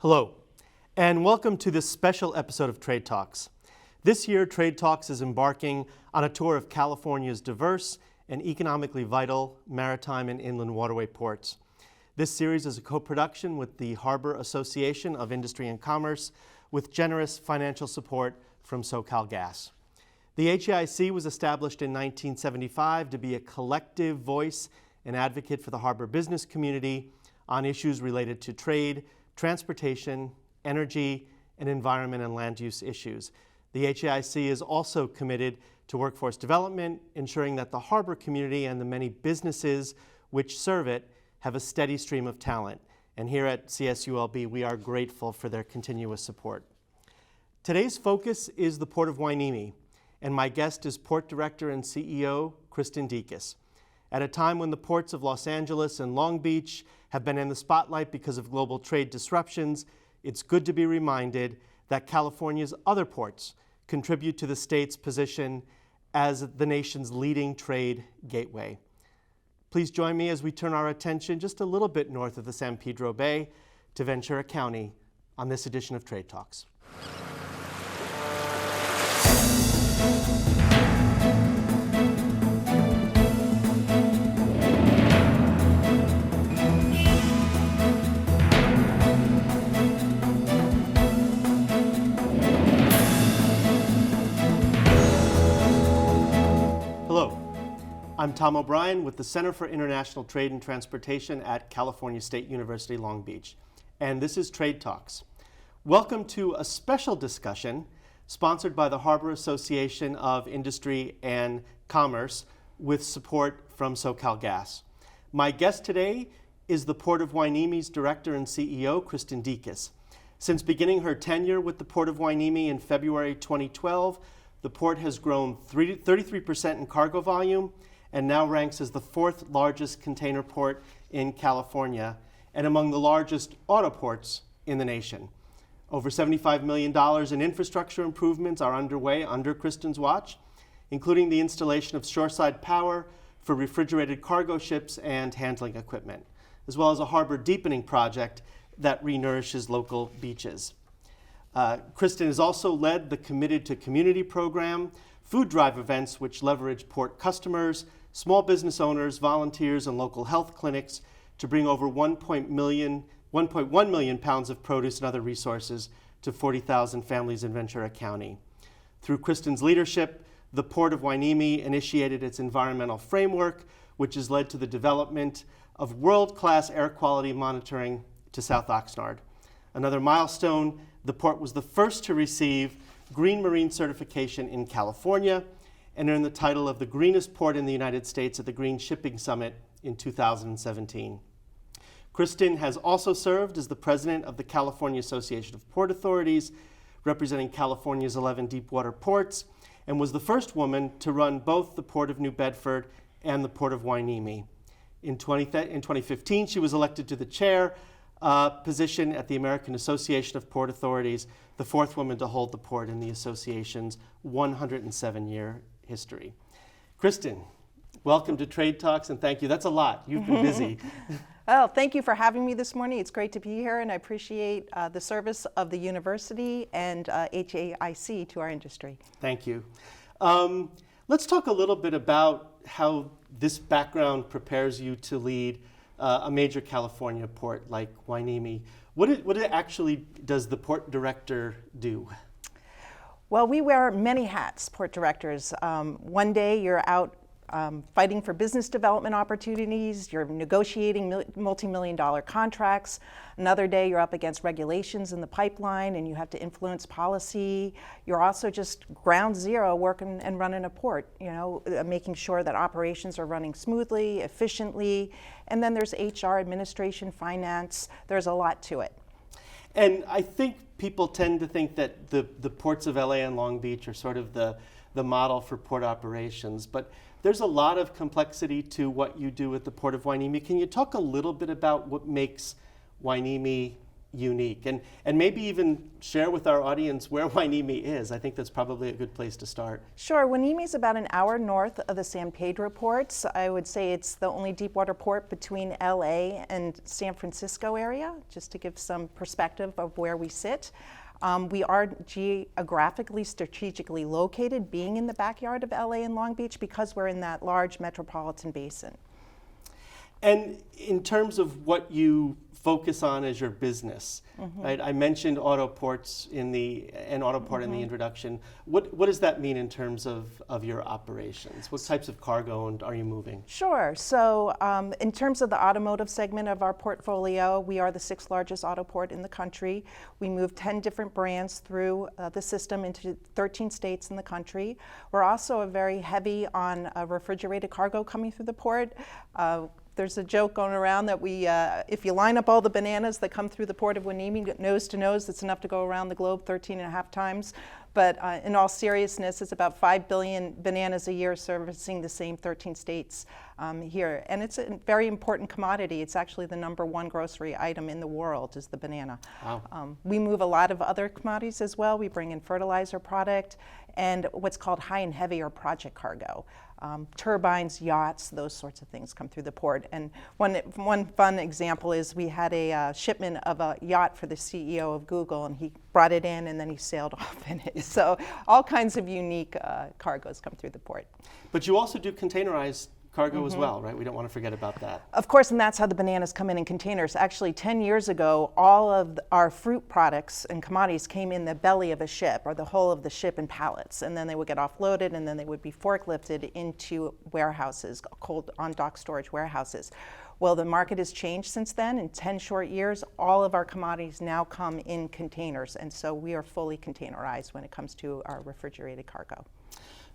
Hello, and welcome to this special episode of Trade Talks. This year, Trade Talks is embarking on a tour of California's diverse and economically vital maritime and inland waterway ports. This series is a co-production with the Harbor Association of Industry and Commerce with generous financial support from SoCalGas. The HAIC was established in 1975 to be a collective voice and advocate for the harbor business community on issues related to trade, transportation, energy, and environment and land use issues. The HAIC is also committed to workforce development, ensuring that the harbor community and the many businesses which serve it have a steady stream of talent. And here at CSULB, we are grateful for their continuous support. Today's focus is the Port of Hueneme, and my guest is Port Director and CEO Kristin Decas. At a time when the ports of Los Angeles and Long Beach have been in the spotlight because of global trade disruptions, it's good to be reminded that California's other ports contribute to the state's position as the nation's leading trade gateway. Please join me as we turn our attention just a little bit north of the San Pedro Bay to Ventura County on this edition of Trade Talks. I'm Tom O'Brien with the Center for International Trade and Transportation at California State University, Long Beach. And this is Trade Talks. Welcome to a special discussion sponsored by the Harbor Association of Industry and Commerce with support from SoCalGas. My guest today is the Port of Hueneme's Director and CEO, Kristin Decas. Since beginning her tenure with the Port of Hueneme in February 2012, the port has grown 33% in cargo volume and now ranks as the fourth largest container port in California and among the largest auto ports in the nation. Over $75 million in infrastructure improvements are underway under Kristin's watch, including the installation of shoreside power for refrigerated cargo ships and handling equipment, as well as a harbor deepening project that renourishes local beaches. Kristin has also led the Committed to Community program, food drive events which leverage port customers, small business owners, volunteers, and local health clinics to bring over 1.1 million pounds of produce and other resources to 40,000 families in Ventura County. Through Kristin's leadership, the Port of Hueneme initiated its environmental framework, which has led to the development of world-class air quality monitoring to South Oxnard. Another milestone, the port was the first to receive Green Marine certification in California and earned the title of the greenest port in the United States at the Green Shipping Summit in 2017. Kristin has also served as the president of the California Association of Port Authorities, representing California's 11 deepwater ports, and was the first woman to run both the Port of New Bedford and the Port of Hueneme. In 2015, she was elected to the chair position at the American Association of Port Authorities, the fourth woman to hold the port in the association's 107-year history. Kristin, welcome to Trade Talks, and thank you. That's a lot. You've been busy. Well, thank you for having me this morning. It's great to be here, and I appreciate the service of the university and HAIC to our industry. Thank you. Let's talk a little bit about how this background prepares you to lead a major California port like Hueneme. What actually does the port director do? Well, we wear many hats, port directors. One day you're out fighting for business development opportunities, you're negotiating multi-million-dollar contracts. Another day you're up against regulations in the pipeline and you have to influence policy. You're also just ground zero working and running a port, making sure that operations are running smoothly, efficiently. And then there's HR, administration, finance. There's a lot to it. And I think people tend to think that the ports of LA and Long Beach are sort of the model for port operations, but there's a lot of complexity to what you do at the Port of Hueneme. Can you talk a little bit about what makes Hueneme unique. And maybe even share with our audience where Hueneme is. I think that's probably a good place to start. Sure. Hueneme is about an hour north of the San Pedro ports. I would say it's the only deep water port between LA and San Francisco area, just to give some perspective of where we sit. We are geographically, strategically located, being in the backyard of LA and Long Beach, because we're in that large metropolitan basin. And in terms of what you focus on as your business, right? I mentioned Autoport in the introduction. What does that mean in terms of your operations? What types of cargo are you moving? Sure. So in terms of the automotive segment of our portfolio, we are the 6th largest auto port in the country. We move 10 different brands through the system into 13 states in the country. We're also very heavy on refrigerated cargo coming through the port. There's a joke going around that if you line up all the bananas that come through the port of Hueneme nose to nose, it's enough to go around the globe 13.5 times. But in all seriousness, it's about 5 billion bananas a year servicing the same 13 states here. And it's a very important commodity. It's actually the #1 grocery item in the world is the banana. Wow. We move a lot of other commodities as well. We bring in fertilizer product and what's called high and heavy or project cargo. Turbines, yachts, those sorts of things come through the port. And one fun example is we had a shipment of a yacht for the CEO of Google, and he brought it in and then he sailed off in it. So all kinds of unique cargoes come through the port. But you also do containerized cargo as well, right? We don't want to forget about that. Of course, and that's how the bananas come in containers. Actually, 10 years ago, all of our fruit products and commodities came in the belly of a ship or the hull of the ship in pallets, and then they would get offloaded and then they would be forklifted into warehouses, cold on-dock storage warehouses. Well, the market has changed since then. In 10 short years, all of our commodities now come in containers, and so we are fully containerized when it comes to our refrigerated cargo.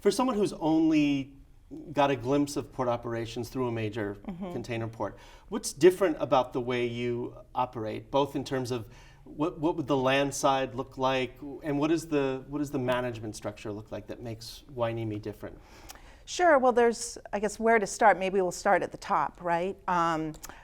For someone who's only got a glimpse of port operations through a major container port, what's different about the way you operate, both in terms of what would the land side look like, and what does the management structure look like that makes Hueneme different? Sure. Well, there's, I guess, where to start. Maybe we'll start at the top, right?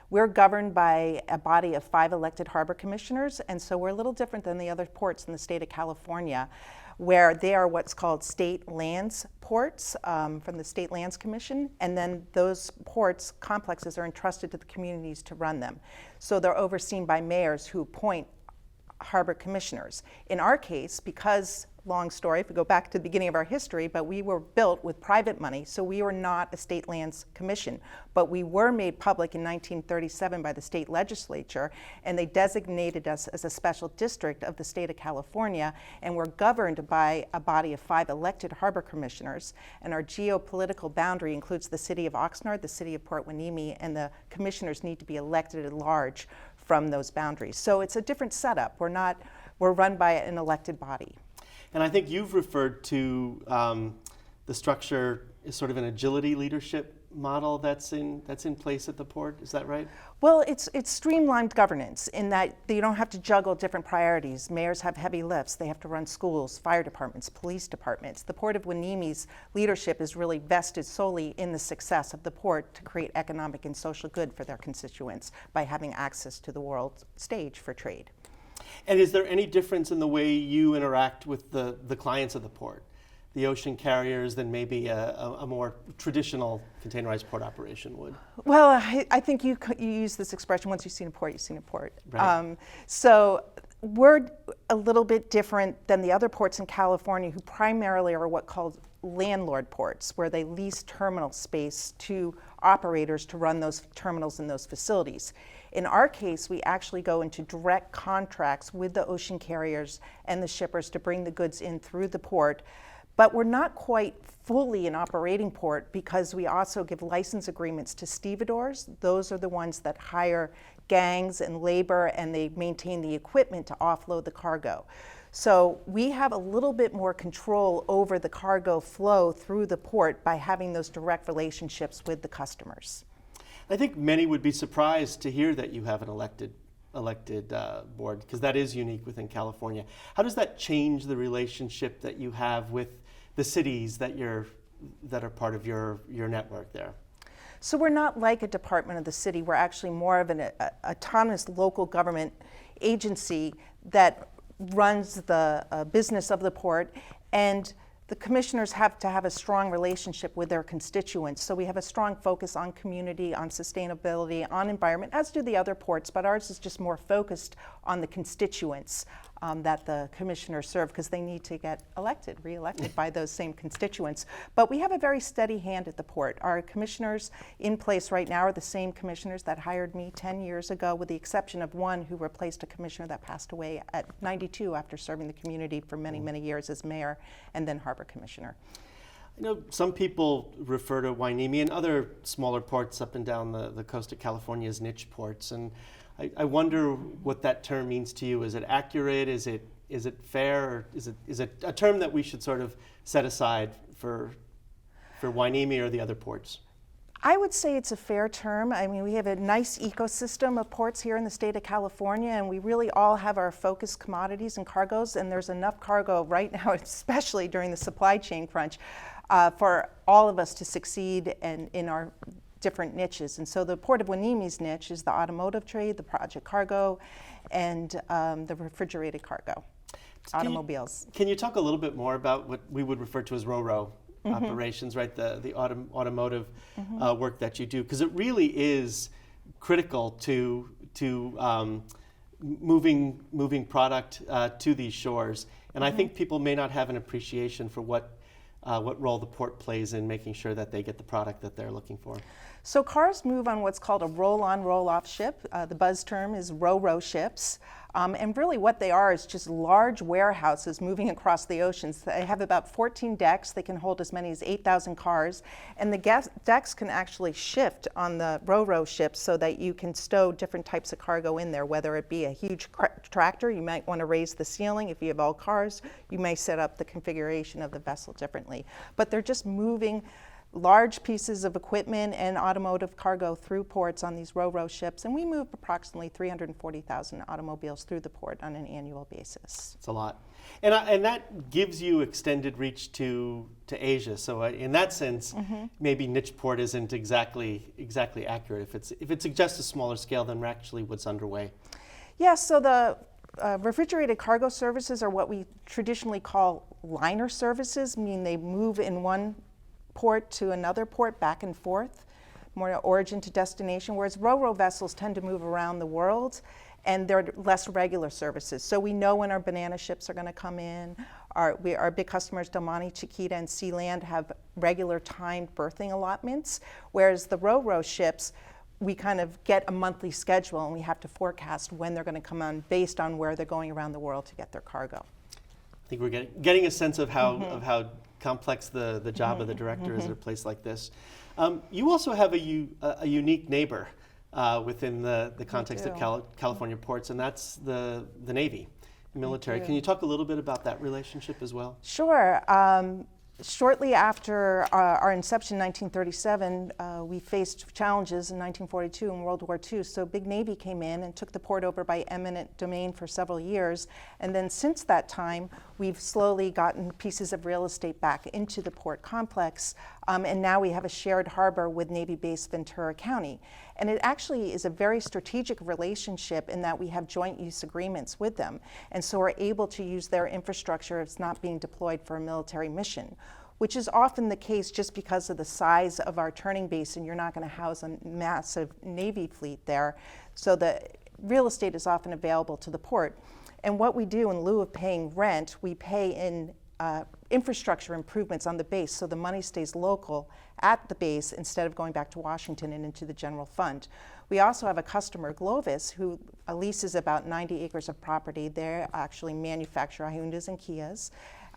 We're governed by a body of 5 elected harbor commissioners, and so we're a little different than the other ports in the state of California, where they are what's called state lands ports from the State Lands Commission, and then those ports complexes are entrusted to the communities to run them. So they're overseen by mayors who appoint harbor commissioners. In our case, because, long story, if we go back to the beginning of our history, but we were built with private money, so we were not a state lands commission. But we were made public in 1937 by the state legislature, and they designated us as a special district of the state of California, and we're governed by a body of 5 elected harbor commissioners, and our geopolitical boundary includes the city of Oxnard, the city of Port Hueneme, and the commissioners need to be elected at large from those boundaries. So it's a different setup. We're run by an elected body. And I think you've referred to the structure as sort of an agility leadership model that's in place at the port. Is that right? Well, it's streamlined governance in that you don't have to juggle different priorities. Mayors have heavy lifts. They have to run schools, fire departments, police departments. The Port of Hueneme's leadership is really vested solely in the success of the port to create economic and social good for their constituents by having access to the world stage for trade. And is there any difference in the way you interact with the clients of the port, the ocean carriers, than maybe a more traditional containerized port operation would? Well, I think you use this expression, once you've seen a port, you've seen a port. Right. So we're a little bit different than the other ports in California, who primarily are what called landlord ports, where they lease terminal space to operators to run those terminals and those facilities. In our case, we actually go into direct contracts with the ocean carriers and the shippers to bring the goods in through the port. But we're not quite fully an operating port because we also give license agreements to stevedores. Those are the ones that hire gangs and labor, and they maintain the equipment to offload the cargo. So we have a little bit more control over the cargo flow through the port by having those direct relationships with the customers. I think many would be surprised to hear that you have an elected board, because that is unique within California. How does that change the relationship that you have with the cities that are part of your network there? So we're not like a department of the city. We're actually more of an autonomous local government agency that runs the business of the port, and the commissioners have to have a strong relationship with their constituents. So we have a strong focus on community, on sustainability, on environment, as do the other ports, but ours is just more focused on the constituents that the commissioners serve, because they need to get re-elected by those same constituents. But we have a very steady hand at the port. Our commissioners in place right now are the same commissioners that hired me 10 years ago, with the exception of one who replaced a commissioner that passed away at 92 after serving the community for many, many years as mayor and then harbor commissioner. I know some people refer to Hueneme and other smaller ports up and down the coast of California as niche ports, and I wonder what that term means to you. Is it accurate? Is it fair? Or is it a term that we should sort of set aside for Hueneme or the other ports? I would say it's a fair term. I mean, we have a nice ecosystem of ports here in the state of California, and we really all have our focused commodities and cargoes, and there's enough cargo right now, especially during the supply chain crunch, for all of us to succeed in our different niches. And so the Port of Hueneme's niche is the automotive trade, the project cargo, and the refrigerated cargo, automobiles. Can you talk a little bit more about what we would refer to as RoRo operations, right? The automotive work that you do, because it really is critical to moving product to these shores. And I think people may not have an appreciation for what role the port plays in making sure that they get the product that they're looking for. So cars move on what's called a roll-on, roll-off ship. The buzz term is RoRo ships. And really what they are is just large warehouses moving across the oceans. They have about 14 decks. They can hold as many as 8,000 cars. And the decks can actually shift on the RoRo ships so that you can stow different types of cargo in there, whether it be a huge tractor. You might want to raise the ceiling. If you have all cars, you may set up the configuration of the vessel differently. But they're just moving large pieces of equipment and automotive cargo through ports on these RoRo ships, and we move approximately 340,000 automobiles through the port on an annual basis. It's a lot. And that gives you extended reach to Asia. So in that sense, maybe niche port isn't exactly accurate. If it's just a smaller scale than actually what's underway. Yeah, so the refrigerated cargo services are what we traditionally call liner services, meaning they move in one port to another port, back and forth, more origin to destination, whereas RoRo vessels tend to move around the world, and they're less regular services. So we know when our banana ships are going to come in. Our big customers, Del Monte, Chiquita, and Sealand, have regular timed berthing allotments, whereas the RoRo ships, we kind of get a monthly schedule, and we have to forecast when they're going to come on based on where they're going around the world to get their cargo. I think we're getting a sense of how complex the job of the director is at a place like this. You also have a unique neighbor within the context of California ports, and that's the Navy, military. Can you talk a little bit about that relationship as well? Sure. Shortly after our inception in 1937, we faced challenges in 1942 and World War II. So Big Navy came in and took the port over by eminent domain for several years. And then since that time, we've slowly gotten pieces of real estate back into the port complex. And now we have a shared harbor with Navy Base Ventura County. And it actually is a very strategic relationship in that we have joint use agreements with them. And so we're able to use their infrastructure if it's not being deployed for a military mission, which is often the case just because of the size of our turning basin. You're not going to house a massive Navy fleet there. So the real estate is often available to the port. And what we do in lieu of paying rent, we pay in infrastructure improvements on the base, so the money stays local at the base instead of going back to Washington and into the general fund. We also have a customer, Glovis, who leases about 90 acres of property. They actually manufacture Hyundais and Kias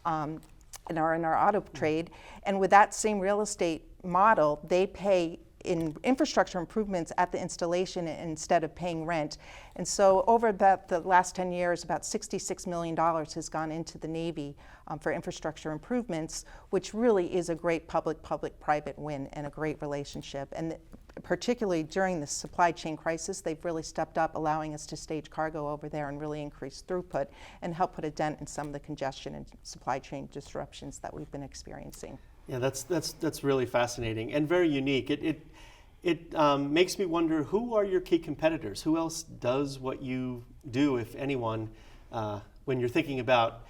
and are in our auto trade. And with that same real estate model, they pay in infrastructure improvements at the installation instead of paying rent. And so over the last 10 years, about $66 million has gone into the Navy for infrastructure improvements, which really is a great public-private win and a great relationship. And particularly during the supply chain crisis, they've really stepped up, allowing us to stage cargo over there and really increase throughput and help put a dent in some of the congestion and supply chain disruptions that we've been experiencing. Yeah, that's really fascinating and very unique. It makes me wonder, who are your key competitors? Who else does what you do, if anyone, when you're thinking about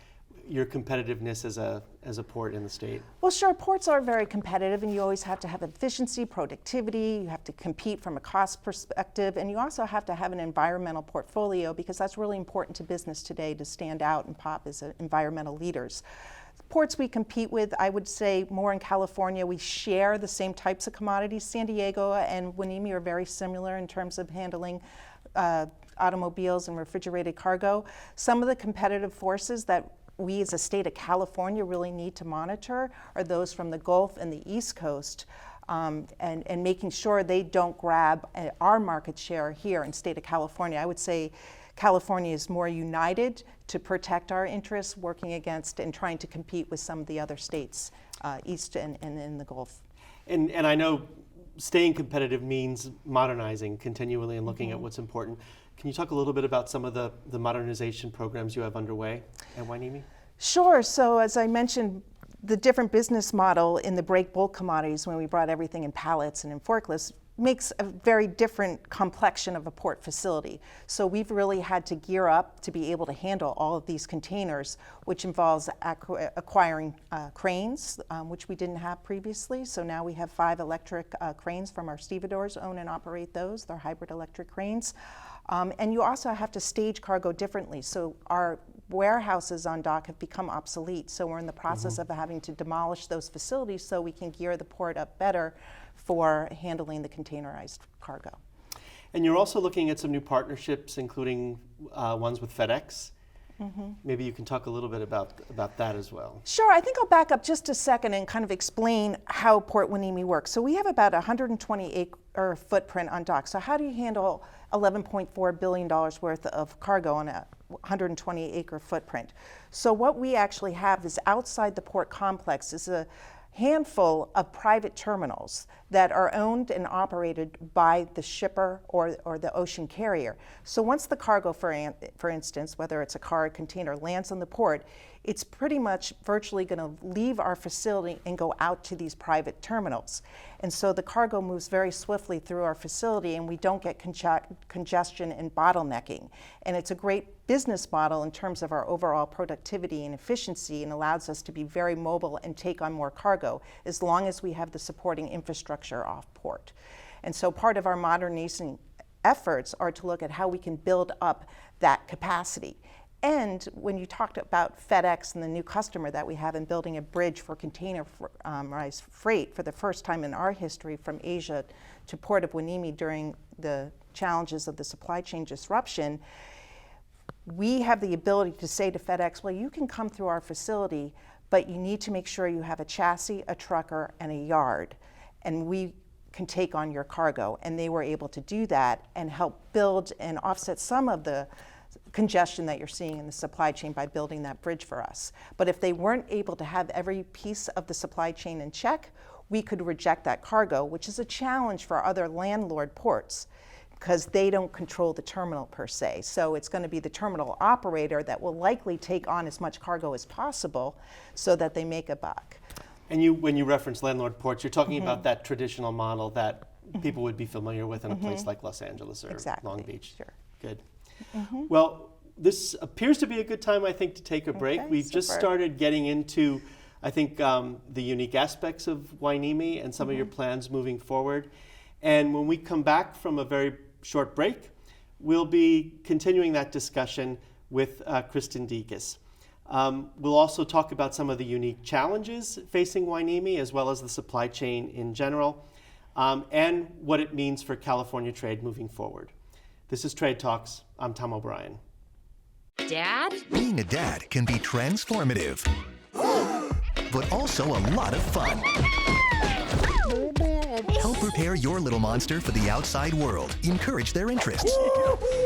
your competitiveness as a port in the state? Well, sure, ports are very competitive, and you always have to have efficiency, productivity, you have to compete from a cost perspective, and you also have to have an environmental portfolio, because that's really important to business today, to stand out and pop as environmental leaders. Ports we compete with, I would say more in California, we share the same types of commodities. San Diego and Hueneme are very similar in terms of handling automobiles and refrigerated cargo. Some of the competitive forces that we as a state of California really need to monitor are those from the Gulf and the East Coast, and making sure they don't grab our market share here in state of California. I would say California is more united to protect our interests, working against and trying to compete with some of the other states, east and in the Gulf. And I know staying competitive means modernizing continually and looking at what's important. Can you talk a little bit about some of the modernization programs you have underway at Hueneme? Sure. So as I mentioned, the different business model in the break bulk commodities, when we brought everything in pallets and in forklifts, makes a very different complexion of a port facility. So we've really had to gear up to be able to handle all of these containers, which involves acquiring cranes, which we didn't have previously. So now we have 5 electric cranes from our stevedores, own and operate those. They're hybrid electric cranes. And you also have to stage cargo differently. So our warehouses on dock have become obsolete. So we're in the process of having to demolish those facilities so we can gear the port up better for handling the containerized cargo. And you're also looking at some new partnerships, including ones with FedEx. Maybe you can talk a little bit about that as well. Sure, I think I'll back up just a second and kind of explain how Port Hueneme works. So we have about 120 acre footprint on dock. So how do you handle $11.4 billion worth of cargo on a 120 acre footprint? So what we actually have is outside the port complex is a handful of private terminals that are owned and operated by the shipper or the ocean carrier. So once the cargo, for instance, whether it's a car or container, lands on the port, it's pretty much virtually going to leave our facility and go out to these private terminals. And so the cargo moves very swiftly through our facility, and we don't get congestion and bottlenecking. And it's a great business model in terms of our overall productivity and efficiency, and allows us to be very mobile and take on more cargo as long as we have the supporting infrastructure off port. And so part of our modernizing efforts are to look at how we can build up that capacity. And when you talked about FedEx and the new customer that we have in building a bridge for containerized freight for the first time in our history from Asia to Port of Hueneme during the challenges of the supply chain disruption, we have the ability to say to FedEx, well, you can come through our facility, but you need to make sure you have a chassis, a trucker, and a yard, and we can take on your cargo. And they were able to do that and help build and offset some of the congestion that you're seeing in the supply chain by building that bridge for us. But if they weren't able to have every piece of the supply chain in check, we could reject that cargo, which is a challenge for other landlord ports because they don't control the terminal per se. So it's going to be the terminal operator that will likely take on as much cargo as possible so that they make a buck. And when you reference landlord ports, you're talking about that traditional model that people would be familiar with in a place like Los Angeles or Long Beach. Sure. Good. Well, this appears to be a good time, I think, to take a break. We've just started getting into, I think, the unique aspects of Hueneme and some of your plans moving forward. And when we come back from a very short break, we'll be continuing that discussion with Kristin Decas. We'll also talk about some of the unique challenges facing Hueneme, as well as the supply chain in general, and what it means for California trade moving forward. This is Trade Talks. I'm Tom O'Brien. Dad? Being a dad can be transformative, but also a lot of fun. Help prepare your little monster for the outside world. Encourage their interests.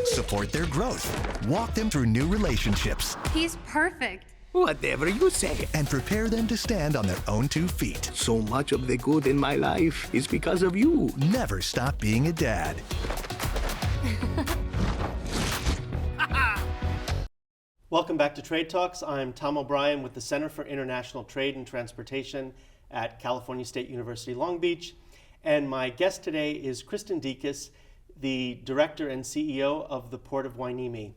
Support their growth. Walk them through new relationships. He's perfect. Whatever you say. And prepare them to stand on their own 2 feet. So much of the good in my life is because of you. Never stop being a dad. Welcome back to Trade Talks. I'm Tom O'Brien with the Center for International Trade and Transportation at California State University, Long Beach. And my guest today is Kristin Decas, the Director and CEO of the Port of Hueneme.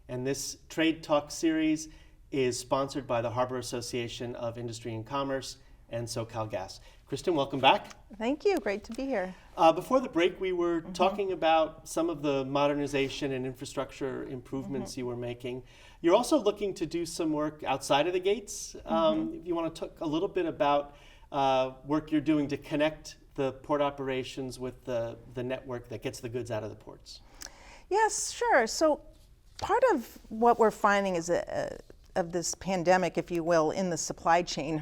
And this Trade Talk series is sponsored by the Harbor Association of Industry and Commerce and SoCalGas. Kristin, welcome back. Thank you. Great to be here. Before the break, we were talking about some of the modernization and infrastructure improvements you were making. You're also looking to do some work outside of the gates. If you want to talk a little bit about work you're doing to connect the port operations with the network that gets the goods out of the ports. Yes, sure. So part of what we're finding is of this pandemic, if you will, in the supply chain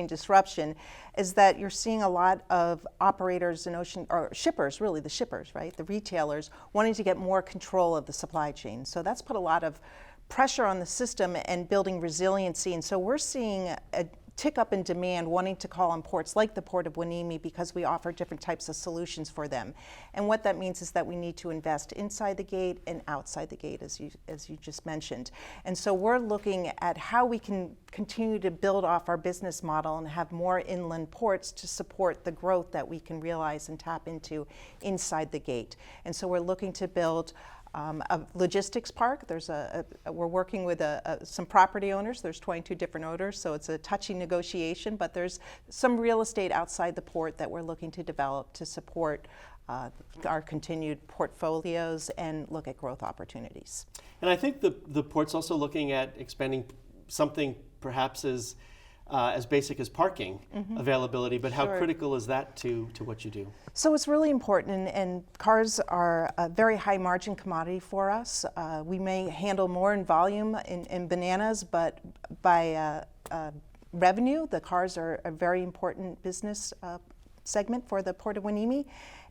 disruption, is that you're seeing a lot of operators in ocean, or shippers, really the shippers, right, the retailers, wanting to get more control of the supply chain. So that's put a lot of pressure on the system and building resiliency. And so we're seeing a tick up in demand, wanting to call on ports like the Port of Hueneme because we offer different types of solutions for them. And what that means is that we need to invest inside the gate and outside the gate, as you just mentioned. And so we're looking at how we can continue to build off our business model and have more inland ports to support the growth that we can realize and tap into inside the gate. And so we're looking to build a logistics park. We're working with some property owners. There's 22 different owners, so it's a touchy negotiation, but there's some real estate outside the port that we're looking to develop to support our continued portfolios and look at growth opportunities. And I think the port's also looking at expanding something perhaps as basic as parking availability, but how critical is that to what you do? So it's really important, and cars are a very high margin commodity for us. We may handle more in volume in bananas, but by revenue, the cars are a very important business segment for the Port of Hueneme.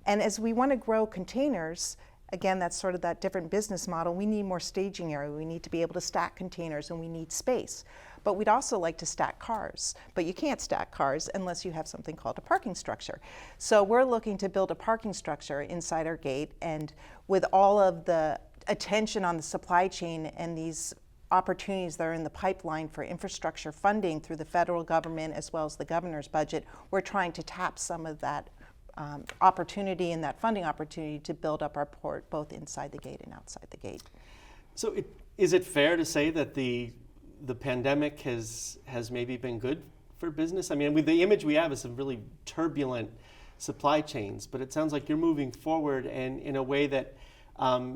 And as we want to grow containers, again, that's sort of that different business model. We need more staging area. We need to be able to stack containers, and we need space. But we'd also like to stack cars. But you can't stack cars unless you have something called a parking structure. So we're looking to build a parking structure inside our gate, and with all of the attention on the supply chain and these opportunities that are in the pipeline for infrastructure funding through the federal government as well as the governor's budget, we're trying to tap some of that opportunity and that funding opportunity to build up our port both inside the gate and outside the gate. So is it fair to say that the pandemic has maybe been good for business? I mean, with the image we have is some really turbulent supply chains, but it sounds like you're moving forward and in a way that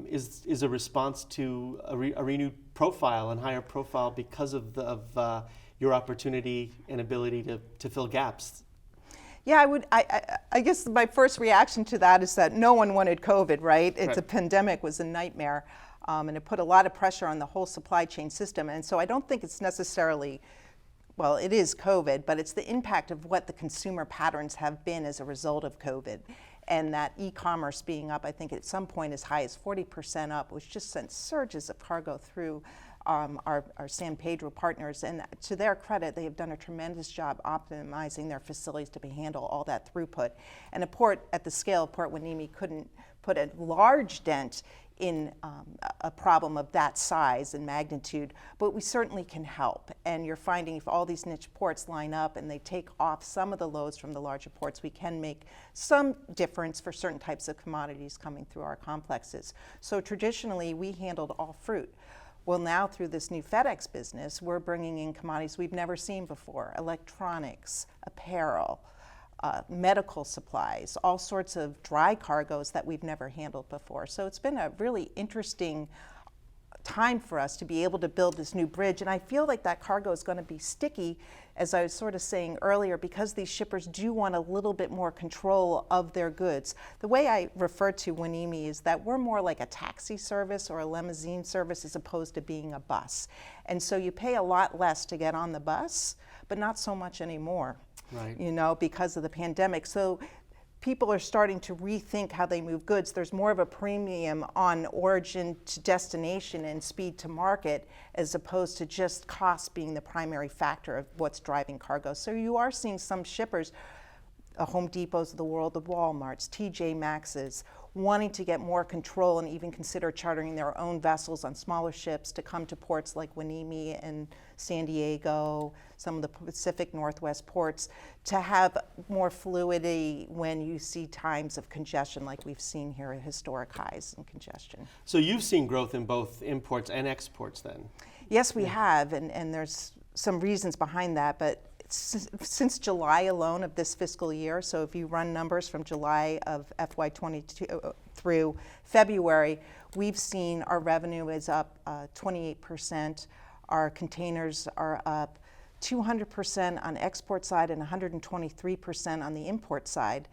is a response to a renewed profile and higher profile because of your opportunity and ability to fill gaps. Yeah, I guess my first reaction to that is that no one wanted COVID, right? The pandemic was a nightmare, and it put a lot of pressure on the whole supply chain system. And so I don't think it's necessarily, well, it is COVID, but it's the impact of what the consumer patterns have been as a result of COVID. And that e-commerce being up, I think at some point as high as 40% up, which just sent surges of cargo through our San Pedro partners. And to their credit, they have done a tremendous job optimizing their facilities to handle all that throughput. And a port at the scale of Port Hueneme couldn't put a large dent in a problem of that size and magnitude, but we certainly can help. And you're finding if all these niche ports line up and they take off some of the loads from the larger ports, we can make some difference for certain types of commodities coming through our complexes. So traditionally, we handled all fruit. Well, now through this new FedEx business, we're bringing in commodities we've never seen before: electronics, apparel, medical supplies, all sorts of dry cargoes that we've never handled before. So it's been a really interesting time for us to be able to build this new bridge. And I feel like that cargo is going to be sticky, as I was sort of saying earlier, because these shippers do want a little bit more control of their goods. The way I refer to Hueneme is that we're more like a taxi service or a limousine service as opposed to being a bus. And so you pay a lot less to get on the bus, but not so much anymore, right, because of the pandemic. So people are starting to rethink how they move goods. There's more of a premium on origin to destination and speed to market, as opposed to just cost being the primary factor of what's driving cargo. So you are seeing some shippers the Home Depots of the world, the Walmarts, TJ Maxx's, wanting to get more control and even consider chartering their own vessels on smaller ships to come to ports like Hueneme and San Diego, some of the Pacific Northwest ports, to have more fluidity when you see times of congestion like we've seen here at historic highs in congestion. So you've seen growth in both imports and exports then? Yes, we have, and there's some reasons behind that, but since July alone of this fiscal year, so if you run numbers from July of FY22 through February, we've seen our revenue is up 28%, our containers are up 200% on export side and 123% on the import side.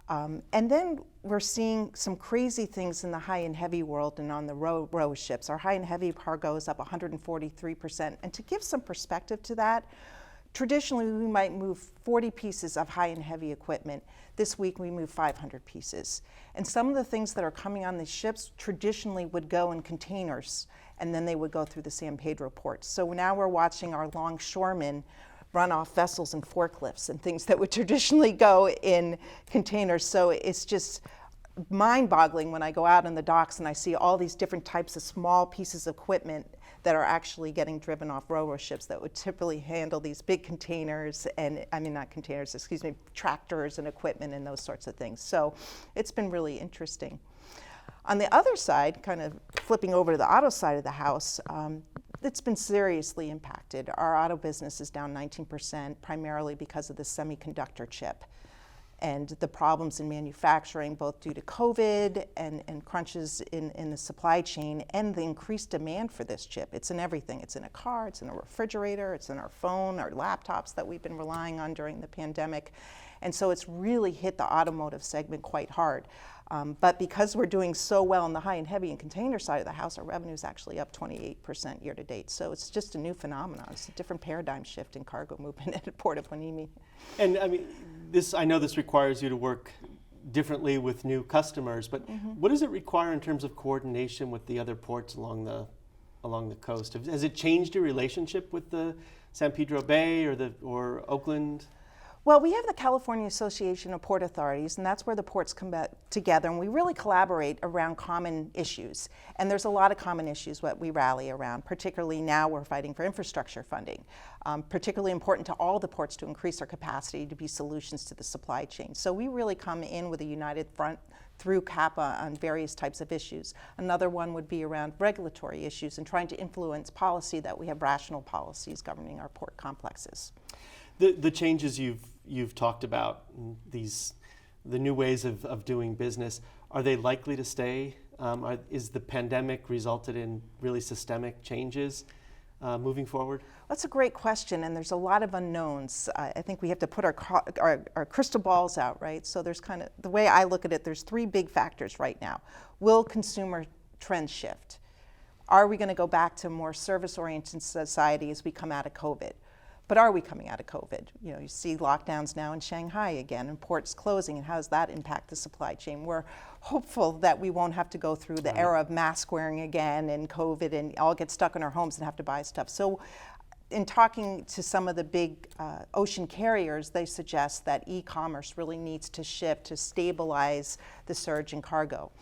And then we're seeing some crazy things in the high and heavy world and on the row ships. Our high and heavy cargo is up 143%. And to give some perspective to that, traditionally, we might move 40 pieces of high and heavy equipment. This week, we move 500 pieces. And some of the things that are coming on these ships traditionally would go in containers, and then they would go through the San Pedro ports. So now we're watching our longshoremen run off vessels and forklifts and things that would traditionally go in containers. So it's just mind-boggling when I go out on the docks and I see all these different types of small pieces of equipment that are actually getting driven off ro-ro ships that would typically handle these big containers and, not containers, excuse me, tractors and equipment and those sorts of things. So it's been really interesting. On the other side, kind of flipping over to the auto side of the house, it's been seriously impacted. Our auto business is down 19%, primarily because of the semiconductor chip and the problems in manufacturing, both due to COVID and crunches in the supply chain and the increased demand for this chip. It's in everything. It's in a car, it's in a refrigerator, it's in our phone, our laptops that we've been relying on during the pandemic. And so it's really hit the automotive segment quite hard. But because we're doing so well in the high and heavy and container side of the house, our revenue is actually up 28% year to date. So it's just a new phenomenon. It's a different paradigm shift in cargo movement at the Port of Hueneme. And I know this requires you to work differently with new customers, but what does it require in terms of coordination with the other ports along the coast? Has it changed your relationship with the San Pedro Bay or Oakland? Well, we have the California Association of Port Authorities, and that's where the ports come together, and we really collaborate around common issues. And there's a lot of common issues that we rally around, particularly now we're fighting for infrastructure funding. Particularly important to all the ports to increase their capacity to be solutions to the supply chain. So we really come in with a united front through CAPA on various types of issues. Another one would be around regulatory issues and trying to influence policy that we have rational policies governing our port complexes. The changes you've talked about, the new ways of doing business, are they likely to stay? Is the pandemic resulted in really systemic changes moving forward? That's a great question, and there's a lot of unknowns. I think we have to put our crystal balls out, right? So there's kind of, the way I look at it, there's three big factors right now. Will consumer trends shift? Are we going to go back to a more service-oriented society as we come out of COVID? But are we coming out of COVID? You see lockdowns now in Shanghai again and ports closing, and how does that impact the supply chain? We're hopeful that we won't have to go through the era of mask wearing again and COVID and all get stuck in our homes and have to buy stuff. So in talking to some of the big ocean carriers, they suggest that e-commerce really needs to shift to stabilize the surge in cargo.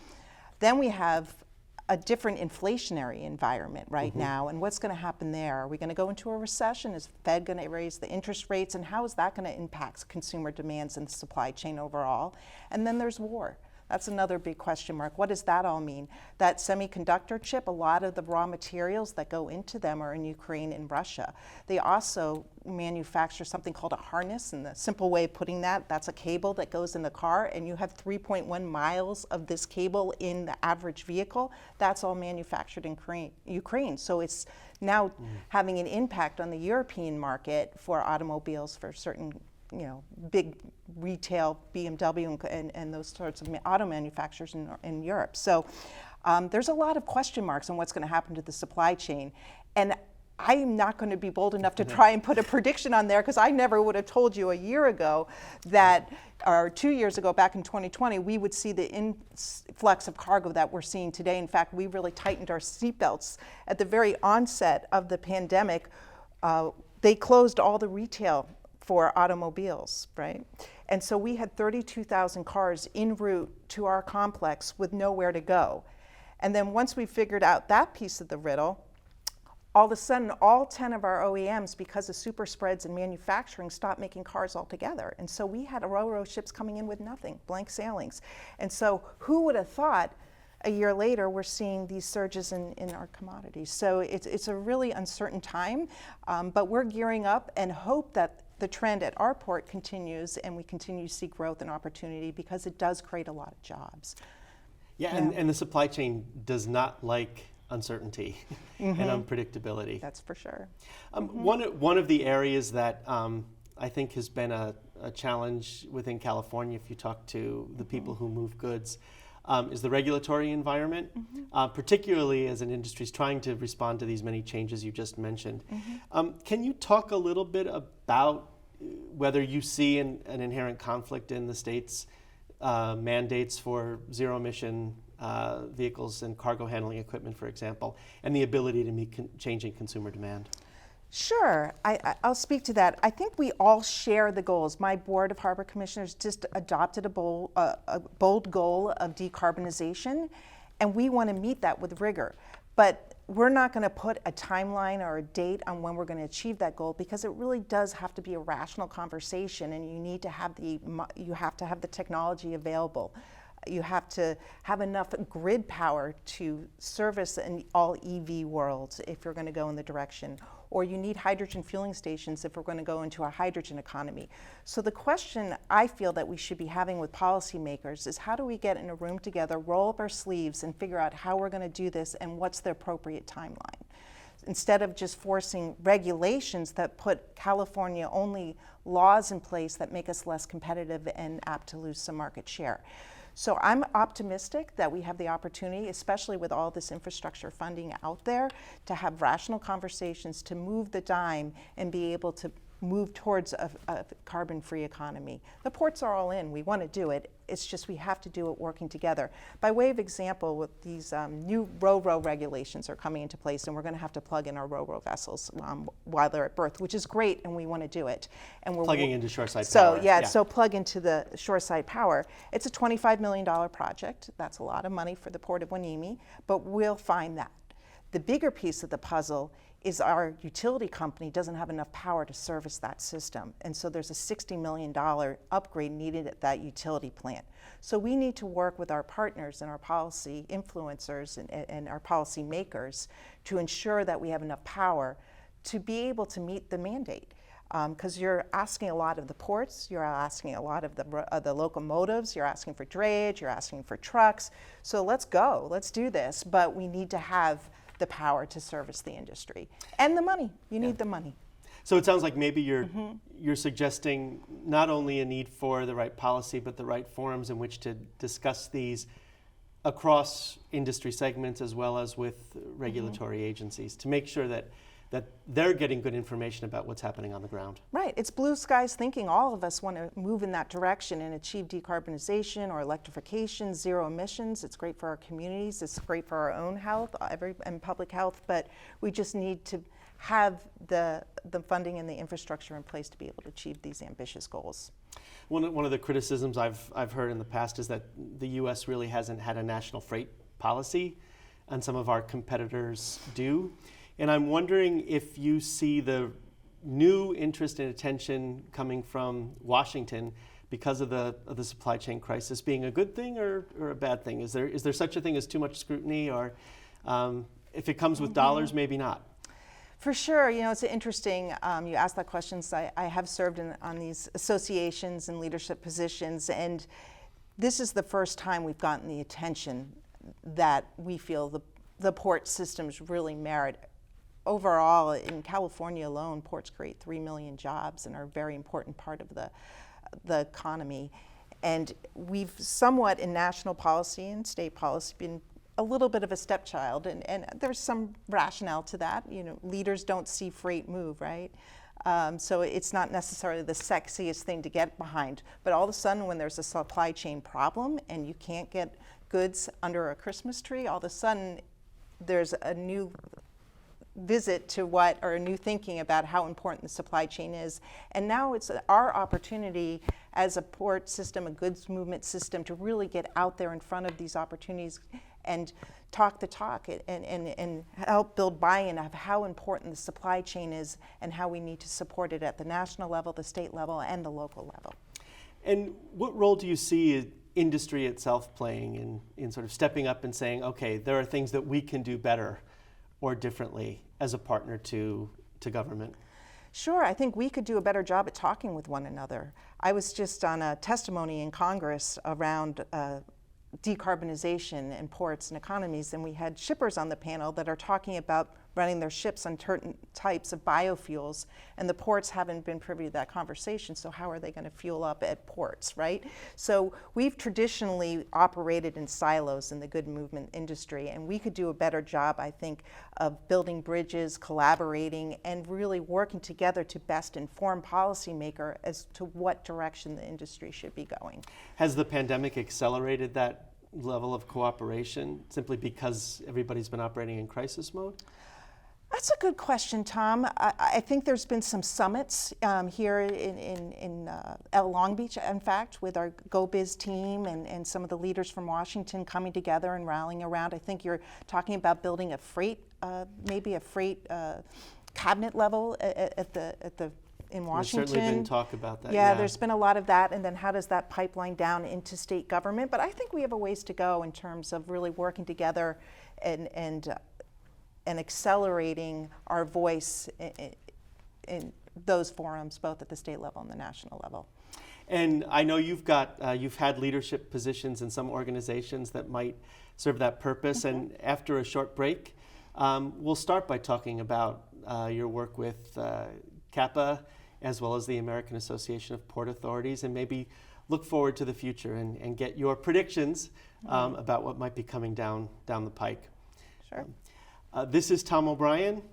Then we have a different inflationary environment right now, and what's going to happen there? Are we going to go into a recession? Is the Fed going to raise the interest rates, and how is that going to impact consumer demands and the supply chain overall? And then there's war. That's another big question mark. What does that all mean? That semiconductor chip, a lot of the raw materials that go into them are in Ukraine and Russia. They also manufacture something called a harness, and the simple way of putting that, that's a cable that goes in the car, and you have 3.1 miles of this cable in the average vehicle. That's all manufactured in Ukraine. So it's now having an impact on the European market for automobiles for certain big retail, BMW and those sorts of auto manufacturers in Europe. So there's a lot of question marks on what's going to happen to the supply chain. And I'm not going to be bold enough to try and put a prediction on there, because I never would have told you a year ago that, or 2 years ago, back in 2020, we would see the influx of cargo that we're seeing today. In fact, we really tightened our seatbelts at the very onset of the pandemic. They closed all the retail for automobiles, right? And so we had 32,000 cars en route to our complex with nowhere to go. And then once we figured out that piece of the riddle, all of a sudden, all 10 of our OEMs, because of super spreads and manufacturing, stopped making cars altogether. And so we had ro-ro ships coming in with nothing, blank sailings. And so who would have thought a year later we're seeing these surges in our commodities? So it's a really uncertain time, but we're gearing up and hope that the trend at our port continues and we continue to see growth and opportunity, because it does create a lot of jobs. Yeah, and the supply chain does not like uncertainty and unpredictability. That's for sure. One of the areas that I think has been a challenge within California, if you talk to the people who move goods, is the regulatory environment, particularly as an industry is trying to respond to these many changes you just mentioned. Can you talk a little bit about whether you see an inherent conflict in the state's mandates for zero-emission vehicles and cargo handling equipment, for example, and the ability to meet changing consumer demand? Sure, I'll speak to that. I think we all share the goals. My board of harbor commissioners just adopted a bold goal of decarbonization, and we want to meet that with rigor. But we're not going to put a timeline or a date on when we're going to achieve that goal, because it really does have to be a rational conversation, and you need to have the technology available. You have to have enough grid power to service an all EV world if you're going to go in the direction, or you need hydrogen fueling stations if we're going to go into a hydrogen economy. So the question I feel that we should be having with policymakers is, how do we get in a room together, roll up our sleeves, and figure out how we're going to do this and what's the appropriate timeline, instead of just forcing regulations that put California-only laws in place that make us less competitive and apt to lose some market share. So I'm optimistic that we have the opportunity, especially with all this infrastructure funding out there, to have rational conversations, to move the dime and be able to move towards a carbon-free economy. The ports are all in. We want to do it. It's just we have to do it working together. By way of example, with these new ro-ro regulations are coming into place, and we're going to have to plug in our ro-ro vessels while they're at berth, which is great, and we want to do it. And we're plugging into shoreside power. Yeah, so plug into the shoreside power. It's a $25 million project. That's a lot of money for the Port of Hueneme, but we'll find that. The bigger piece of the puzzle is our utility company doesn't have enough power to service that system. And so there's a $60 million upgrade needed at that utility plant. So we need to work with our partners and our policy influencers and our policy makers to ensure that we have enough power to be able to meet the mandate. Because you're asking a lot of the ports, you're asking a lot of the locomotives, you're asking for drayage, you're asking for trucks. So let's go, let's do this, but we need to have the power to service the industry. And the money, you need the money. So it sounds like maybe you're suggesting not only a need for the right policy, but the right forums in which to discuss these across industry segments as well as with regulatory agencies, to make sure that they're getting good information about what's happening on the ground. Right, it's blue skies thinking. All of us want to move in that direction and achieve decarbonization or electrification, zero emissions. It's great for our communities, it's great for our own health and public health, but we just need to have the funding and the infrastructure in place to be able to achieve these ambitious goals. One of the criticisms I've heard in the past is that the U.S. really hasn't had a national freight policy, and some of our competitors do. And I'm wondering if you see the new interest and attention coming from Washington because of the supply chain crisis being a good thing or a bad thing? Is there such a thing as too much scrutiny, or if it comes with dollars, maybe not? For sure, it's interesting. You asked that question. So I have served on these associations and leadership positions, and this is the first time we've gotten the attention that we feel the port systems really merit. Overall, in California alone, ports create 3 million jobs and are a very important part of the economy. And we've somewhat, in national policy and state policy, been a little bit of a stepchild, and there's some rationale to that. Leaders don't see freight move, right? So it's not necessarily the sexiest thing to get behind. But all of a sudden, when there's a supply chain problem and you can't get goods under a Christmas tree, all of a sudden there's a new visit to what, or a new thinking about how important the supply chain is. And now it's our opportunity as a port system, a goods movement system, to really get out there in front of these opportunities and talk the talk and help build buy-in of how important the supply chain is and how we need to support it at the national level, the state level, and the local level. And what role do you see industry itself playing in sort of stepping up and saying, okay, there are things that we can do better or differently as a partner to government? Sure, I think we could do a better job at talking with one another. I was just on a testimony in Congress around decarbonization in ports and economies, and we had shippers on the panel that are talking about running their ships on certain types of biofuels, and the ports haven't been privy to that conversation, so how are they going to fuel up at ports, right? So we've traditionally operated in silos in the good movement industry, and we could do a better job, I think, of building bridges, collaborating, and really working together to best inform policymaker as to what direction the industry should be going. Has the pandemic accelerated that level of cooperation simply because everybody's been operating in crisis mode? That's a good question, Tom. I think there's been some summits here in Long Beach, in fact, with our GoBiz team and some of the leaders from Washington coming together and rallying around. I think you're talking about building a freight, maybe a freight cabinet level in Washington. There's certainly been talk about that. Yeah, there's been a lot of that, and then how does that pipeline down into state government? But I think we have a ways to go in terms of really working together and accelerating our voice in those forums, both at the state level and the national level. And I know you've had leadership positions in some organizations that might serve that purpose. Mm-hmm. And after a short break, we'll start by talking about your work with CAPA, as well as the American Association of Port Authorities, and maybe look forward to the future and get your predictions about what might be coming down the pike. Sure. This is Tom O'Brien.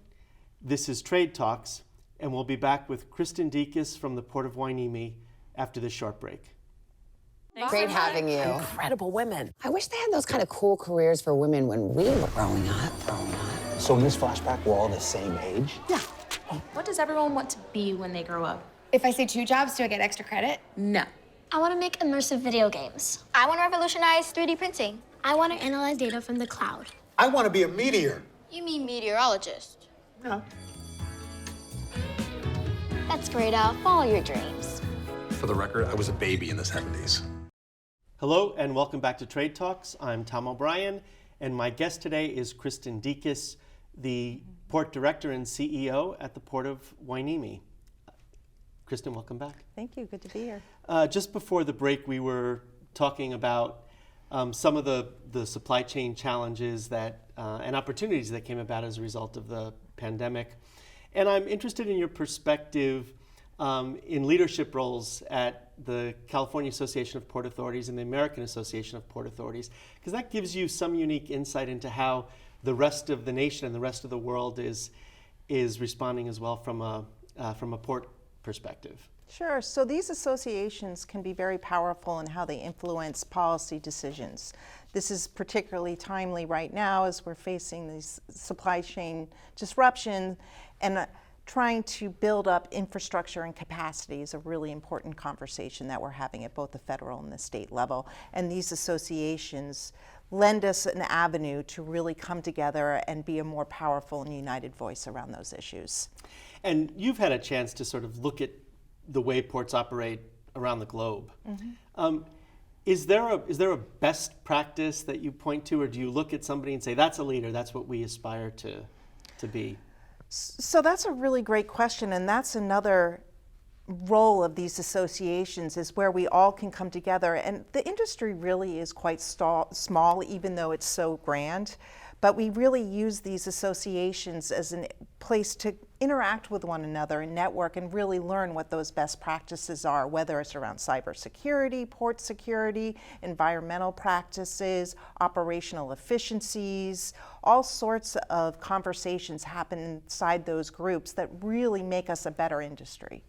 This is Trade Talks, and we'll be back with Kristin Decas from the Port of Hueneme after this short break. Great having you. Incredible women. I wish they had those kind of cool careers for women when we were growing up. So in this flashback, we're all the same age? Yeah. What does everyone want to be when they grow up? If I say 2 jobs, do I get extra credit? No. I want to make immersive video games. I want to revolutionize 3D printing. I want to analyze data from the cloud. I want to be a meteor. You mean meteorologist? No. That's great, follow your dreams. For the record, I was a baby in the 70s. Hello and welcome back to Trade Talks. I'm Tom O'Brien, and my guest today is Kristin Decas, the Port Director and CEO at the Port of Hueneme. Kristin, welcome back. Thank you, good to be here. Just before the break, we were talking about some of the supply chain challenges and opportunities that came about as a result of the pandemic. And I'm interested in your perspective in leadership roles at the California Association of Port Authorities and the American Association of Port Authorities, because that gives you some unique insight into how the rest of the nation and the rest of the world is responding as well from a port perspective. Sure. So these associations can be very powerful in how they influence policy decisions. This is particularly timely right now as we're facing these supply chain disruption, and trying to build up infrastructure and capacity is a really important conversation that we're having at both the federal and the state level. And these associations lend us an avenue to really come together and be a more powerful and united voice around those issues. And you've had a chance to sort of look at the way ports operate around the globe. Mm-hmm. Is there a best practice that you point to, or do you look at somebody and say, that's a leader, that's what we aspire to be? So that's a really great question, and that's another role of these associations, is where we all can come together. And the industry really is quite small, even though it's so grand. But we really use these associations as a place to interact with one another and network and really learn what those best practices are, whether it's around cybersecurity, port security, environmental practices, operational efficiencies. All sorts of conversations happen inside those groups that really make us a better industry.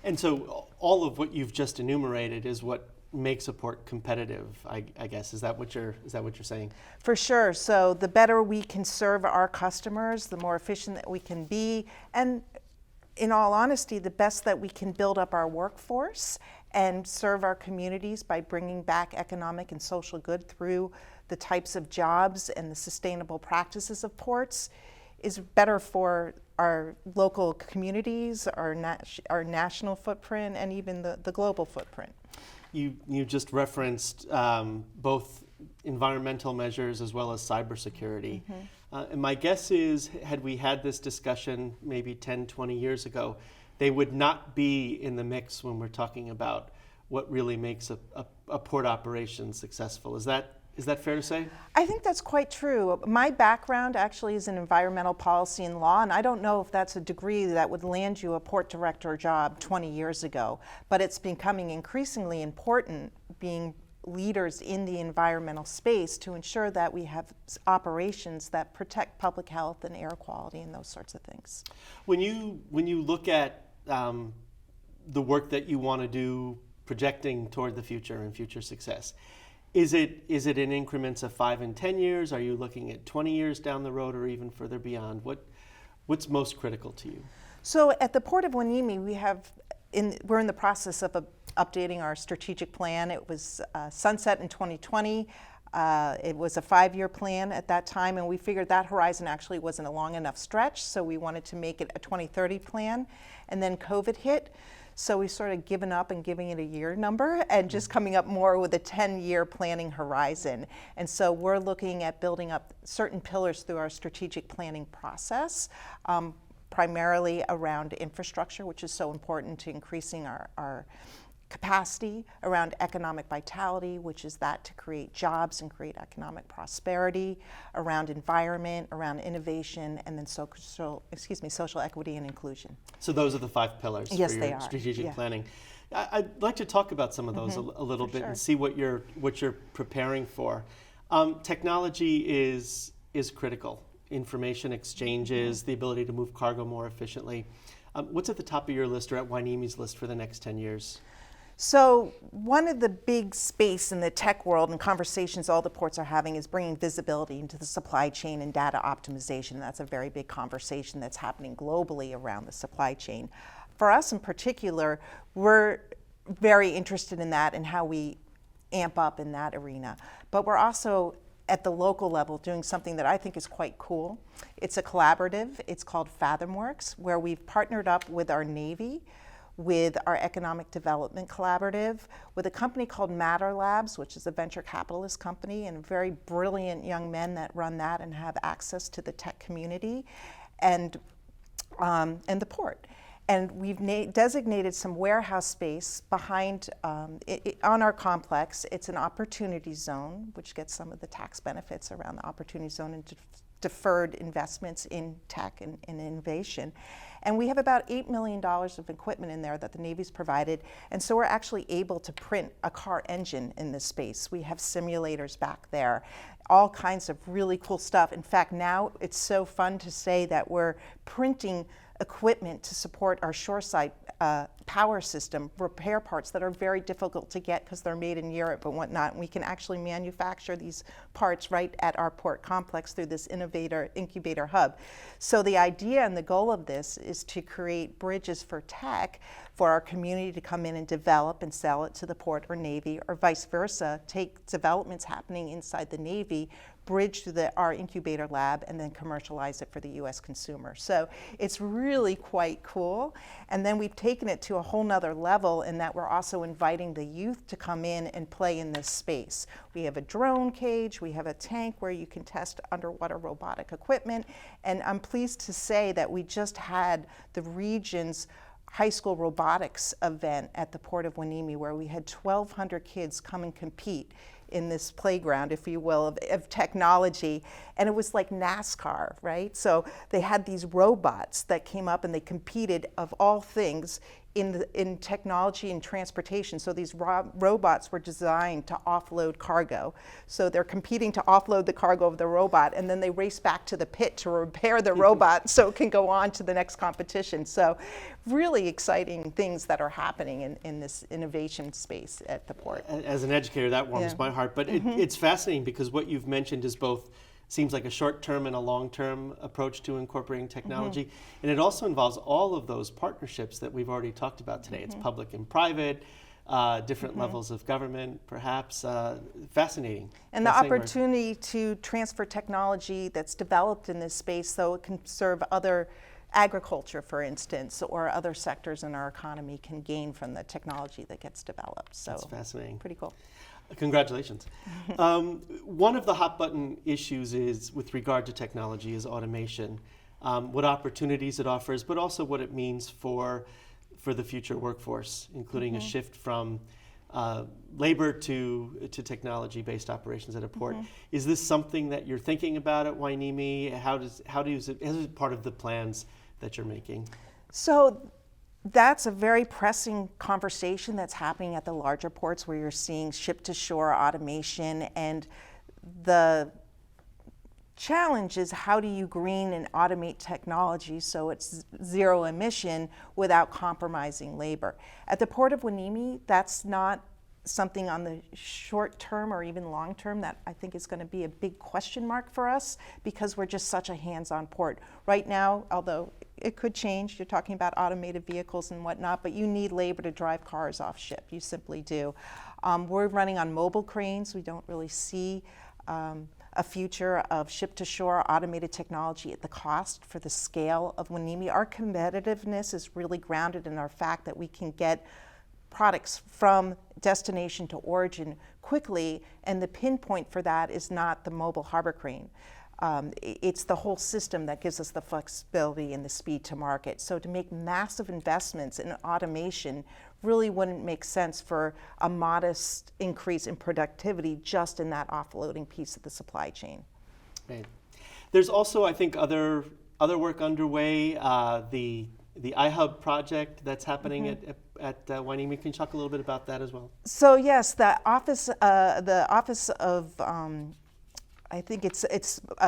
And so all of what you've just enumerated is what makes a port competitive, I guess. Is that what you're saying? For sure. So the better we can serve our customers, the more efficient that we can be, and in all honesty, the best that we can build up our workforce and serve our communities by bringing back economic and social good through the types of jobs and the sustainable practices of ports is better for our local communities, our national footprint, and even the global footprint. You just referenced both environmental measures as well as cybersecurity. And my guess is, had we had this discussion maybe 10, 20 years ago, they would not be in the mix when we're talking about what really makes a port operation successful. Is that fair to say? I think that's quite true. My background actually is in environmental policy and law, and I don't know if that's a degree that would land you a port director job 20 years ago, but it's becoming increasingly important being leaders in the environmental space to ensure that we have operations that protect public health and air quality and those sorts of things. When you look at the work that you want to do projecting toward the future and future success, is it in increments of 5 and 10 years? Are you looking at 20 years down the road or even further beyond? What's most critical to you? So at the Port of Hueneme, we're in the process of updating our strategic plan. It was sunset in 2020. It was a 5-year plan at that time, and we figured that horizon actually wasn't a long enough stretch, so we wanted to make it a 2030 plan. And then COVID hit, so we sort of given up and giving it a year number and just coming up more with a 10-year planning horizon. And so we're looking at building up certain pillars through our strategic planning process, primarily around infrastructure, which is so important to increasing our capacity, around economic vitality, which is that to create jobs and create economic prosperity, around environment, around innovation, and then social equity and inclusion. So those are the 5 pillars yes, for they your are. strategic planning. I'd like to talk about some of those a little bit and see what you're preparing for. Technology is critical. Information exchanges, the ability to move cargo more efficiently. What's at the top of your list or at Hueneme's list for the next 10 years? So one of the big space in the tech world and conversations all the ports are having is bringing visibility into the supply chain and data optimization. That's a very big conversation that's happening globally around the supply chain. For us in particular, we're very interested in that and how we amp up in that arena. But we're also at the local level doing something that I think is quite cool. It's a collaborative. It's called FathomWorks, where we've partnered up with our Navy, with our Economic Development Collaborative, with a company called Matter Labs, which is a venture capitalist company, and very brilliant young men that run that and have access to the tech community, and the port. And we've designated some warehouse space behind, on our complex. It's an opportunity zone, which gets some of the tax benefits around the opportunity zone and deferred investments in tech and innovation. And we have about $8 million of equipment in there that the Navy's provided. And so we're actually able to print a car engine in this space. We have simulators back there, all kinds of really cool stuff. In fact, now it's so fun to say that we're printing equipment to support our shoreside power system, repair parts that are very difficult to get because they're made in Europe and whatnot. And we can actually manufacture these parts right at our port complex through this incubator hub. So the idea and the goal of this is to create bridges for tech for our community to come in and develop and sell it to the port or Navy, or vice versa, take developments happening inside the Navy, bridge to our incubator lab, and then commercialize it for the US consumer. So it's really quite cool. And then we've taken it to a whole nother level in that we're also inviting the youth to come in and play in this space. We have a drone cage, we have a tank where you can test underwater robotic equipment, and I'm pleased to say that we just had the region's high school robotics event at the Port of Hueneme, where we had 1,200 kids come and compete in this playground, if you will, of technology. And it was like NASCAR, right? So they had these robots that came up and they competed, of all things, in technology and transportation. So these robots were designed to offload cargo. So they're competing to offload the cargo of the robot, and then they race back to the pit to repair the robot so it can go on to the next competition. So really exciting things that are happening in this innovation space at the port. As an educator, that warms my heart. But it's fascinating because what you've mentioned is both seems like a short-term and a long-term approach to incorporating technology. And it also involves all of those partnerships that we've already talked about today. It's public and private, different levels of government, perhaps. Fascinating. And the opportunity to transfer technology that's developed in this space so it can serve other agriculture, for instance, or other sectors in our economy can gain from the technology that gets developed. So that's fascinating. Pretty cool. Congratulations. One of the hot button issues is with regard to technology is automation, what opportunities it offers, but also what it means for the future workforce, including a shift from labor to technology-based operations at a port. Is this something that you're thinking about at Hueneme? Is it part of the plans that you're making? So that's a very pressing conversation that's happening at the larger ports where you're seeing ship-to-shore automation, and the challenge is how do you green and automate technology so it's zero emission without compromising labor. At the Port of Hueneme, that's not something on the short term or even long term that I think is going to be a big question mark for us because we're just such a hands-on port. Right now, although it could change, you're talking about automated vehicles and whatnot, but you need labor to drive cars off ship. You simply do. We're running on mobile cranes. We don't really see a future of ship-to-shore automated technology at the cost for the scale of Hueneme. Our competitiveness is really grounded in our fact that we can get products from destination to origin quickly, and the pinpoint for that is not the mobile harbor crane. It's the whole system that gives us the flexibility and the speed to market. So to make massive investments in automation really wouldn't make sense for a modest increase in productivity just in that offloading piece of the supply chain. Right. There's also, I think, other work underway. The iHub project that's happening at Hueneme. Can you talk a little bit about that as well? So yes, the office of I think it's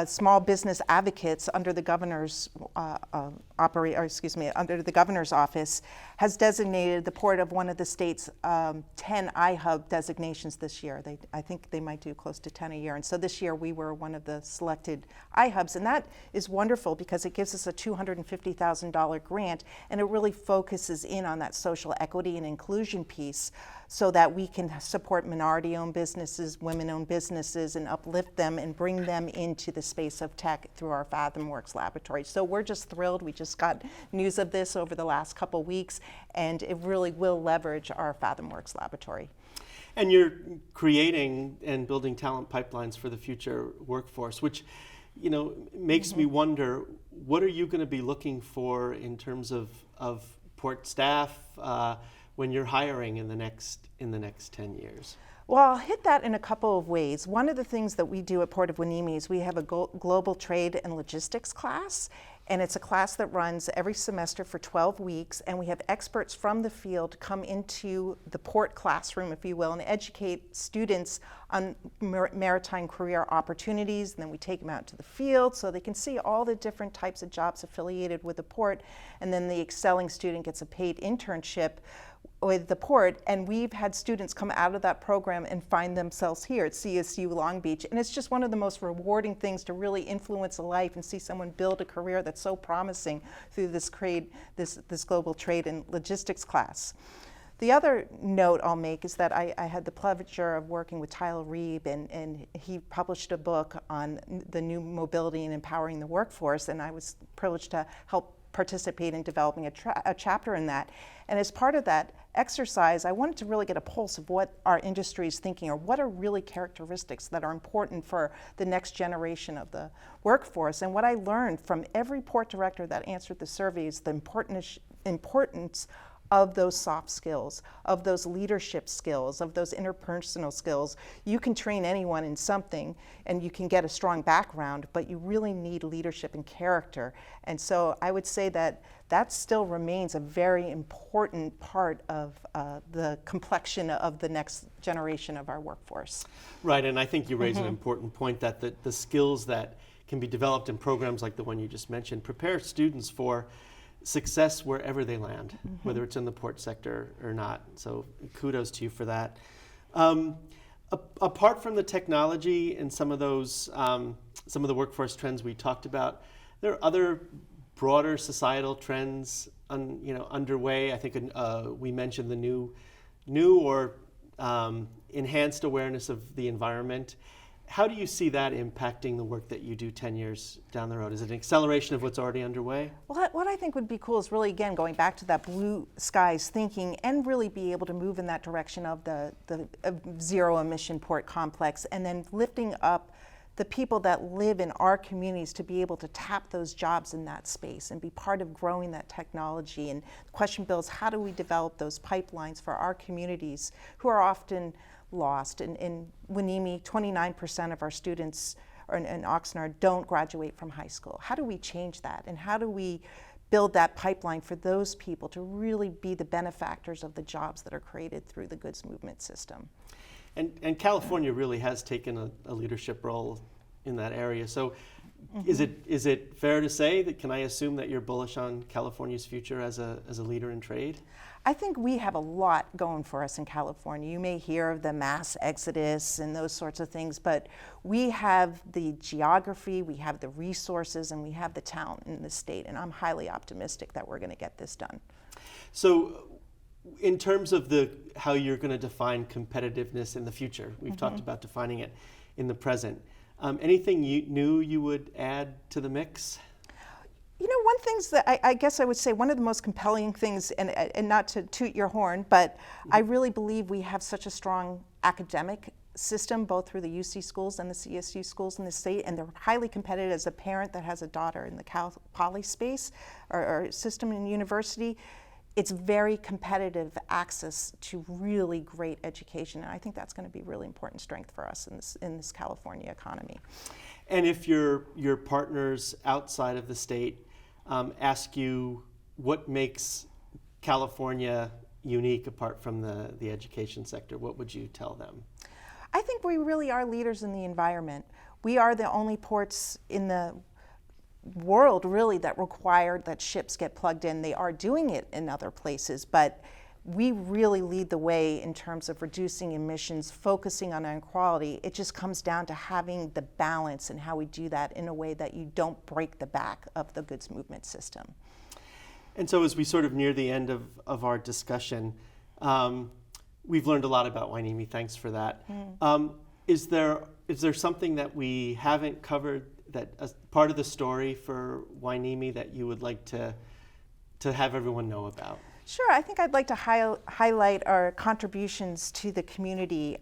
small business advocates under the governor's under the governor's office has designated the port of one of the state's 10 iHub designations this year. I think they might do close to 10 a year, and so this year we were one of the selected iHubs, and that is wonderful because it gives us a $250,000 grant, and it really focuses in on that social equity and inclusion piece, so that we can support minority-owned businesses, women-owned businesses, and uplift them and bring them into the space of tech through our FathomWorks laboratory. So we're just thrilled. We just got news of this over the last couple weeks, and it really will leverage our FathomWorks laboratory. And you're creating and building talent pipelines for the future workforce, which, makes me wonder, what are you going to be looking for in terms of port staff when you're hiring in the next 10 years? Well, I'll hit that in a couple of ways. One of the things that we do at Port of Hueneme is we have a global trade and logistics class, and it's a class that runs every semester for 12 weeks, and we have experts from the field come into the port classroom, if you will, and educate students on maritime career opportunities, and then we take them out to the field so they can see all the different types of jobs affiliated with the port, and then the excelling student gets a paid internship with the port, and we've had students come out of that program and find themselves here at CSU Long Beach, and it's just one of the most rewarding things to really influence a life and see someone build a career that's so promising through this global trade and logistics class. The other note I'll make is that I had the pleasure of working with Tyler Reeb, and he published a book on the new mobility and empowering the workforce, and I was privileged to help participate in developing a chapter in that. And as part of that exercise, I wanted to really get a pulse of what our industry is thinking, or what are really characteristics that are important for the next generation of the workforce. And what I learned from every port director that answered the survey is the importance of those soft skills, of those leadership skills, of those interpersonal skills. You can train anyone in something and you can get a strong background, but you really need leadership and character. And so I would say that that still remains a very important part of the complexion of the next generation of our workforce. Right, and I think you raise an important point that the skills that can be developed in programs like the one you just mentioned prepare students for success wherever they land, whether it's in the port sector or not. So kudos to you for that. Apart from the technology and some of those, some of the workforce trends we talked about, there are other broader societal trends underway. I think we mentioned the new or enhanced awareness of the environment. How do you see that impacting the work that you do 10 years down the road? Is it an acceleration of what's already underway? Well, what I think would be cool is really, again, going back to that blue skies thinking and really be able to move in that direction of the zero emission port complex, and then lifting up the people that live in our communities to be able to tap those jobs in that space and be part of growing that technology. And the question, Bill, is how do we develop those pipelines for our communities who are often lost? In Hueneme, 29% of our students in Oxnard don't graduate from high school. How do we change that? And how do we build that pipeline for those people to really be the benefactors of the jobs that are created through the goods movement system? And California really has taken a leadership role in that area. So is it fair to say that, can I assume that you're bullish on California's future as a leader in trade? I think we have a lot going for us in California. You may hear of the mass exodus and those sorts of things, but we have the geography, we have the resources, and we have the talent in the state, and I'm highly optimistic that we're going to get this done. So in terms of how you're going to define competitiveness in the future, we've talked about defining it in the present. Anything new you would add to the mix? You know, one thing that I guess I would say, one of the most compelling things, and not to toot your horn, but I really believe we have such a strong academic system, both through the UC schools and the CSU schools in the state, and they're highly competitive. As a parent that has a daughter in the Cal Poly space or system in university, it's very competitive access to really great education, and I think that's going to be really important strength for us in this California economy. And if your partners outside of the state ask you what makes California unique apart from the education sector, what would you tell them? I think we really are leaders in the environment. We are the only ports in the world really that require that ships get plugged in. They are doing it in other places, but we really lead the way in terms of reducing emissions, focusing on inequality. It just comes down to having the balance and how we do that in a way that you don't break the back of the goods movement system. And so as we sort of near the end of our discussion, we've learned a lot about Hueneme. Thanks for that. Is there something that we haven't covered, that as part of the story for Hueneme, that you would like to have everyone know about? Sure, I think I'd like to highlight our contributions to the community.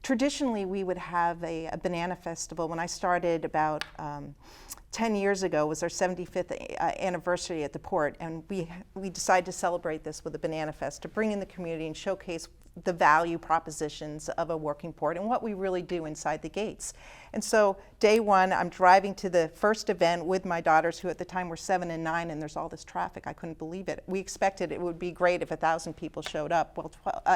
Traditionally, we would have a banana festival. When I started about 10 years ago, was our 75th anniversary at the port, and we decided to celebrate this with a banana fest to bring in the community and showcase the value propositions of a working port and what we really do inside the gates. And so day one, I'm driving to the first event with my daughters, who at the time were 7 and 9, and there's all this traffic. I couldn't believe it. We expected it would be great if 1,000 people showed up. Well,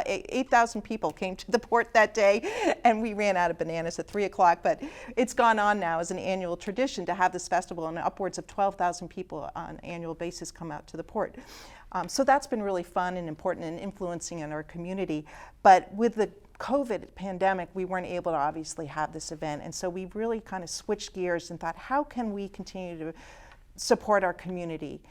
8,000 people came to the port that day, and we ran out of bananas at 3 o'clock. But it's gone on now as an annual tradition to have this festival, and upwards of 12,000 people on an annual basis come out to the port. So that's been really fun and important and influencing in our community. But with the COVID pandemic, we weren't able to obviously have this event. And so we really kind of switched gears and thought, how can we continue to support our community,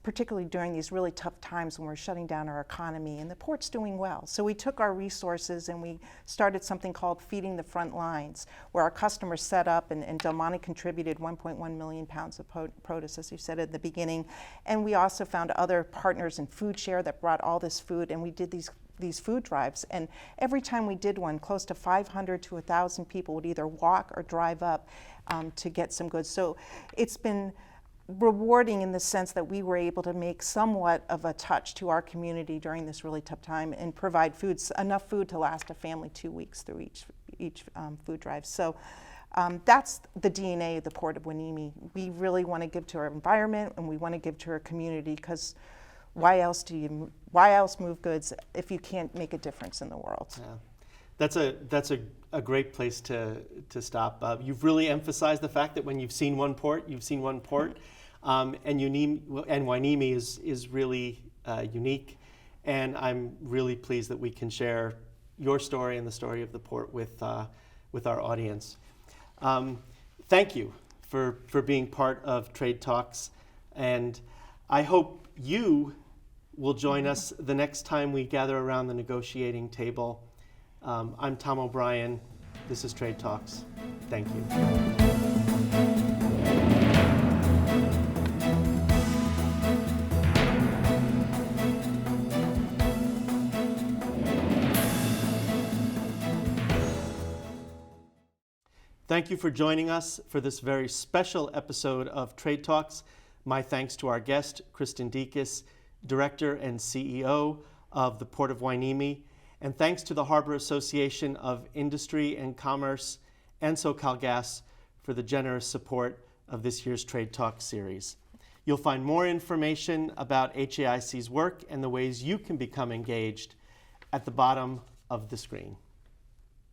particularly during these really tough times when we're shutting down our economy, and the port's doing well. So we took our resources and we started something called Feeding the Front Lines, where our customers set up, and Del Monte contributed 1.1 million pounds of produce, as you said at the beginning. And we also found other partners in Food Share that brought all this food, and we did these food drives. And every time we did one, close to 500 to 1,000 people would either walk or drive up to get some goods. So it's been rewarding in the sense that we were able to make somewhat of a touch to our community during this really tough time and provide enough food to last a family 2 weeks through each food drive. So that's the DNA of the Port of Hueneme. We really want to give to our environment, and we want to give to our community, because why else move goods if you can't make a difference in the world? Yeah. That's a great place to stop. You've really emphasized the fact that when you've seen one port, you've seen one port, and Hueneme is really unique, and I'm really pleased that we can share your story and the story of the port with our audience. Thank you for being part of Trade Talks, and I hope you will join us the next time we gather around the negotiating table. I'm Tom O'Brien. This is Trade Talks. Thank you. Thank you for joining us for this very special episode of Trade Talks. My thanks to our guest, Kristin Decas, Director and CEO of the Port of Hueneme, and thanks to the Harbor Association of Industry and Commerce and SoCalGas for the generous support of this year's Trade Talk series. You'll find more information about HAIC's work and the ways you can become engaged at the bottom of the screen.